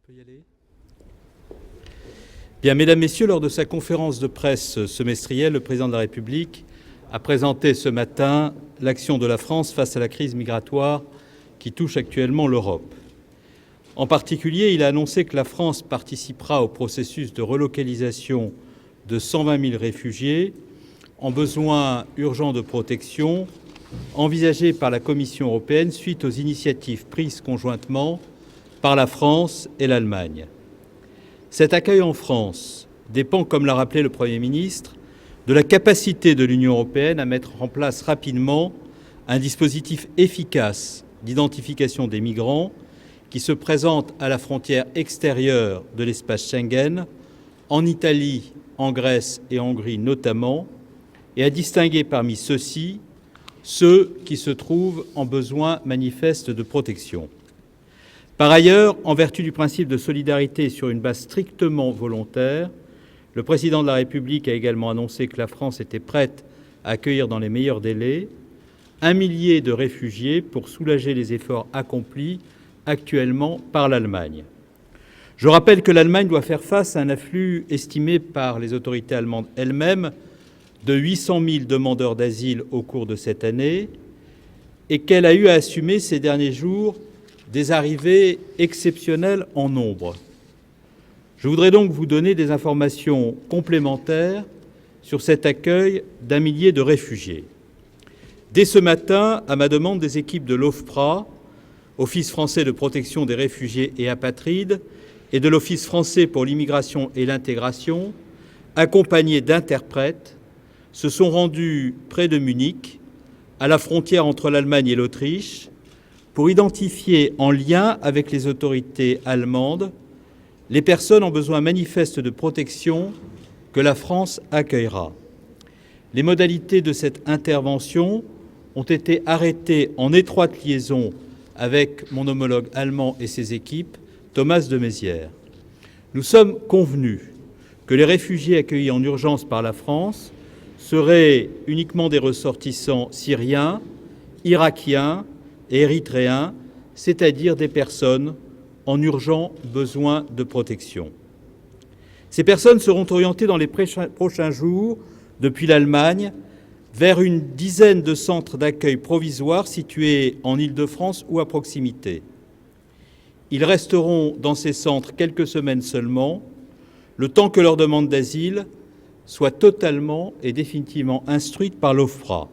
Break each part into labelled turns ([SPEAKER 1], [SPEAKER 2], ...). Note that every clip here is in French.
[SPEAKER 1] peut y aller. Bien, Mesdames, Messieurs, lors de sa conférence de presse semestrielle, le Président de la République a présenté ce matin l'action de la France face à la crise migratoire qui touche actuellement l'Europe. En particulier, il a annoncé que la France participera au processus de relocalisation de 120 000 réfugiés en besoin urgent de protection envisagé par la Commission européenne suite aux initiatives prises conjointement par la France et l'Allemagne. Cet accueil en France dépend, comme l'a rappelé le Premier ministre, de la capacité de l'Union européenne à mettre en place rapidement un dispositif efficace d'identification des migrants qui se présentent à la frontière extérieure de l'espace Schengen, en Italie, en Grèce et en Hongrie notamment, et à distinguer parmi ceux-ci ceux qui se trouvent en besoin manifeste de protection. Par ailleurs, en vertu du principe de solidarité sur une base strictement volontaire, le Président de la République a également annoncé que la France était prête à accueillir dans les meilleurs délais 1 millier de réfugiés pour soulager les efforts accomplis actuellement par l'Allemagne. Je rappelle que l'Allemagne doit faire face à un afflux estimé par les autorités allemandes elles-mêmes de 800 000 demandeurs d'asile au cours de cette année et qu'elle a eu à assumer ces derniers jours des arrivées exceptionnelles en nombre. Je voudrais donc vous donner des informations complémentaires sur cet accueil d'1 millier de réfugiés. Dès ce matin, à ma demande, des équipes de l'OFPRA, Office français de protection des réfugiés et apatrides, et de l'Office français pour l'immigration et l'intégration, accompagnés d'interprètes, se sont rendus près de Munich, à la frontière entre l'Allemagne et l'Autriche, pour identifier, en lien avec les autorités allemandes, les personnes en besoin manifeste de protection que la France accueillera. Les modalités de cette intervention ont été arrêtées en étroite liaison avec mon homologue allemand et ses équipes, Thomas de Maizière. Nous sommes convenus que les réfugiés accueillis en urgence par la France seraient uniquement des ressortissants syriens, irakiens et érythréens, c'est-à-dire des personnes en urgent besoin de protection. Ces personnes seront orientées dans les prochains jours depuis l'Allemagne vers une dizaine de centres d'accueil provisoires situés en Île-de-France ou à proximité. Ils resteront dans ces centres quelques semaines seulement, le temps que leur demande d'asile soit totalement et définitivement instruite par l'OFPRA.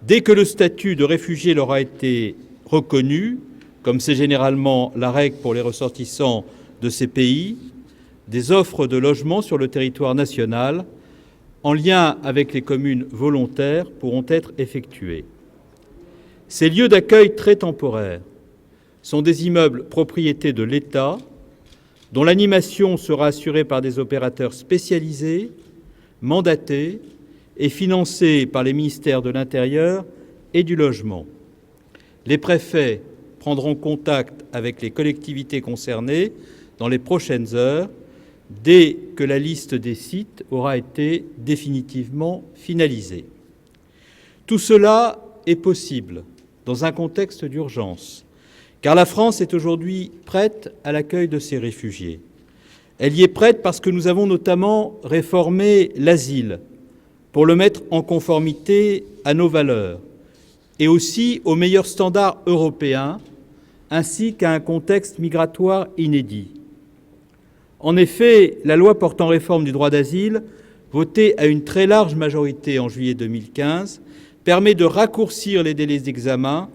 [SPEAKER 1] Dès que le statut de réfugié leur a été reconnu, comme c'est généralement la règle pour les ressortissants de ces pays, des offres de logement sur le territoire national, en lien avec les communes volontaires, pourront être effectuées. Ces lieux d'accueil très temporaires sont des immeubles propriétés de l'État, dont l'animation sera assurée par des opérateurs spécialisés, mandatés et financés par les ministères de l'Intérieur et du Logement. Les préfets prendront contact avec les collectivités concernées dans les prochaines heures, dès que la liste des sites aura été définitivement finalisée. Tout cela est possible dans un contexte d'urgence, car la France est aujourd'hui prête à l'accueil de ces réfugiés. Elle y est prête parce que nous avons notamment réformé l'asile pour le mettre en conformité à nos valeurs et aussi aux meilleurs standards européens, ainsi qu'à un contexte migratoire inédit. En effet, la loi portant réforme du droit d'asile, votée à une très large majorité en juillet 2015, permet de raccourcir les délais d'examen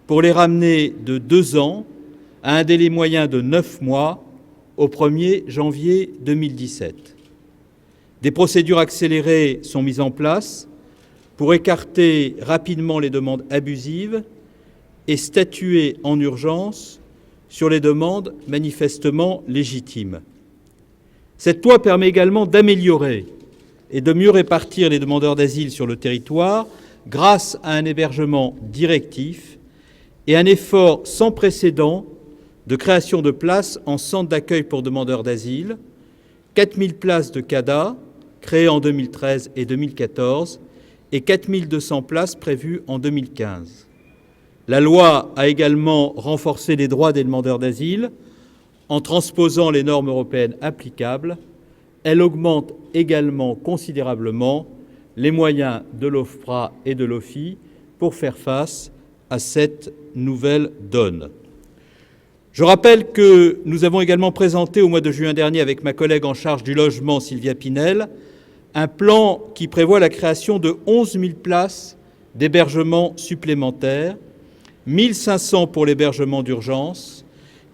[SPEAKER 1] pour les ramener de 2 ans à un délai moyen de 9 mois au 1er janvier 2017. Des procédures accélérées sont mises en place pour écarter rapidement les demandes abusives et statuer en urgence sur les demandes manifestement légitimes. Cette loi permet également d'améliorer et de mieux répartir les demandeurs d'asile sur le territoire grâce à un hébergement directif et un effort sans précédent de création de places en centre d'accueil pour demandeurs d'asile, 4 000 places de CADA créées en 2013 et 2014 et 4 200 places prévues en 2015. La loi a également renforcé les droits des demandeurs d'asile En transposant les normes européennes applicables, elle augmente également considérablement les moyens de l'OFPRA et de l'OFII pour faire face à cette nouvelle donne. Je rappelle que nous avons également présenté au mois de juin dernier, avec ma collègue en charge du logement, Sylvia Pinel, un plan qui prévoit la création de 11 000 places d'hébergement supplémentaires, 1 500 pour l'hébergement d'urgence,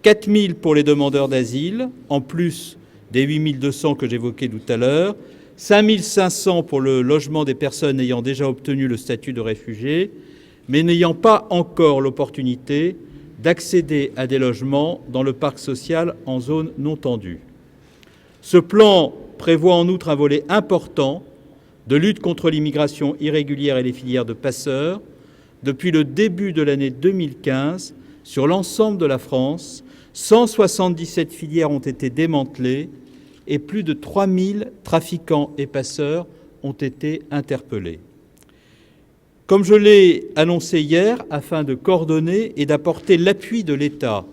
[SPEAKER 1] 4 000 pour les demandeurs d'asile, en plus des 8 200 que j'évoquais tout à l'heure, 5 500 pour le logement des personnes ayant déjà obtenu le statut de réfugié, mais n'ayant pas encore l'opportunité d'accéder à des logements dans le parc social en zone non tendue. Ce plan prévoit en outre un volet important de lutte contre l'immigration irrégulière et les filières de passeurs. Depuis le début de l'année 2015, sur l'ensemble de la France, 177 filières ont été démantelées et plus de 3 000 trafiquants et passeurs ont été interpellés. Comme je l'ai annoncé hier, afin de coordonner et d'apporter l'appui de l'État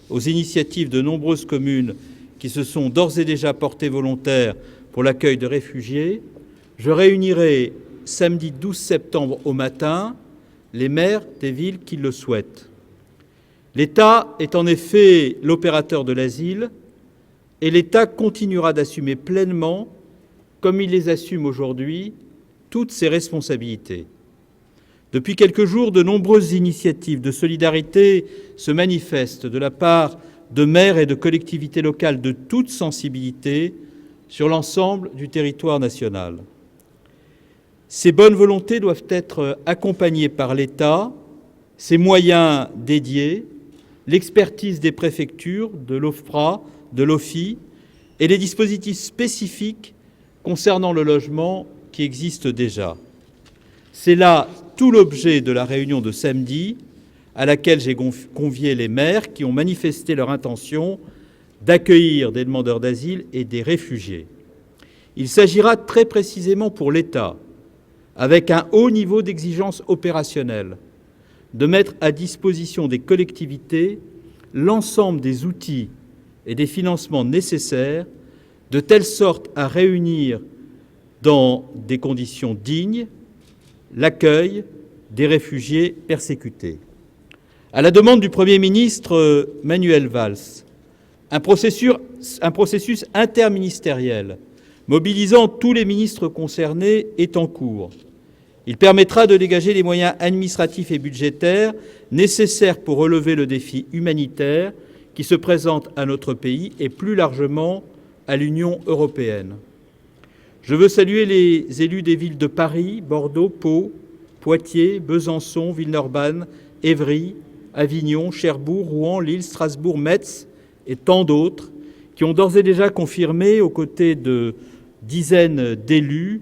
[SPEAKER 1] aux initiatives de nombreuses communes qui se sont d'ores et déjà portées volontaires pour l'accueil de réfugiés, je réunirai samedi 12 septembre au matin les maires des villes qui le souhaitent. L'État est en effet l'opérateur de l'asile et l'État continuera d'assumer pleinement, comme il les assume aujourd'hui, toutes ses responsabilités. Depuis quelques jours, de nombreuses initiatives de solidarité se manifestent de la part de maires et de collectivités locales de toute sensibilité sur l'ensemble du territoire national. Ces bonnes volontés doivent être accompagnées par l'État, ses moyens dédiés, l'expertise des préfectures, de l'OFPRA, de l'OFII et les dispositifs spécifiques concernant le logement qui existent déjà. C'est là tout l'objet de la réunion de samedi, à laquelle j'ai convié les maires qui ont manifesté leur intention d'accueillir des demandeurs d'asile et des réfugiés. Il s'agira très précisément pour l'État, avec un haut niveau d'exigence opérationnelle, de mettre à disposition des collectivités l'ensemble des outils et des financements nécessaires, de telle sorte à réunir dans des conditions dignes l'accueil des réfugiés persécutés. À la demande du Premier ministre Manuel Valls, un processus interministériel mobilisant tous les ministres concernés est en cours. Il permettra de dégager les moyens administratifs et budgétaires nécessaires pour relever le défi humanitaire qui se présente à notre pays et plus largement à l'Union européenne. Je veux saluer les élus des villes de Paris, Bordeaux, Pau, Poitiers, Besançon, Villeurbanne, Évry, Avignon, Cherbourg, Rouen, Lille, Strasbourg, Metz et tant d'autres qui ont d'ores et déjà confirmé, aux côtés de dizaines d'élus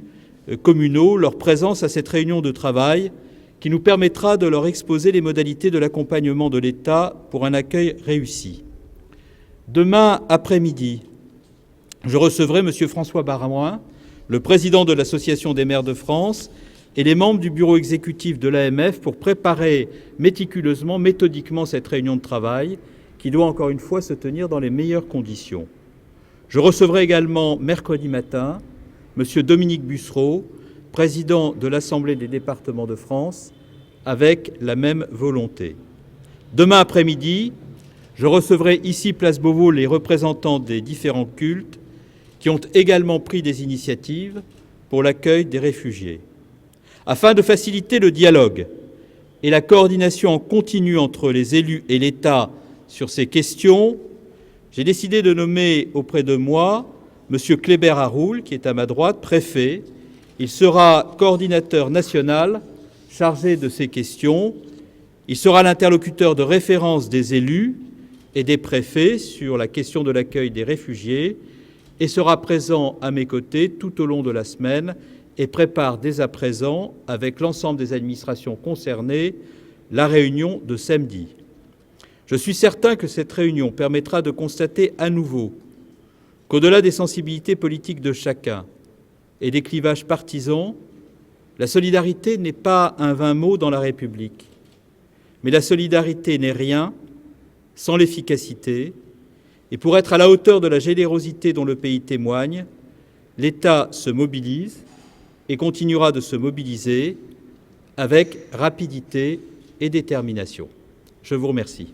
[SPEAKER 1] communaux, leur présence à cette réunion de travail qui nous permettra de leur exposer les modalités de l'accompagnement de l'État pour un accueil réussi. Demain après-midi, je recevrai M. François Baroin, le président de l'Association des maires de France, et les membres du bureau exécutif de l'AMF pour préparer méticuleusement, méthodiquement cette réunion de travail qui doit encore une fois se tenir dans les meilleures conditions. Je recevrai également mercredi matin M. Dominique Bussereau, président de l'Assemblée des départements de France, avec la même volonté. Demain après-midi, je recevrai ici, place Beauvau, les représentants des différents cultes qui ont également pris des initiatives pour l'accueil des réfugiés. Afin de faciliter le dialogue et la coordination en continu entre les élus et l'État sur ces questions, j'ai décidé de nommer auprès de moi M. Kléber Haroul, qui est à ma droite, préfet. Il sera coordinateur national chargé de ces questions. Il sera l'interlocuteur de référence des élus et des préfets sur la question de l'accueil des réfugiés et sera présent à mes côtés tout au long de la semaine et prépare dès à présent, avec l'ensemble des administrations concernées, la réunion de samedi. Je suis certain que cette réunion permettra de constater à nouveau qu'au-delà des sensibilités politiques de chacun et des clivages partisans, la solidarité n'est pas un vain mot dans la République, mais la solidarité n'est rien sans l'efficacité, Et pour être à la hauteur de la générosité dont le pays témoigne, l'État se mobilise et continuera de se mobiliser avec rapidité et détermination. Je vous remercie.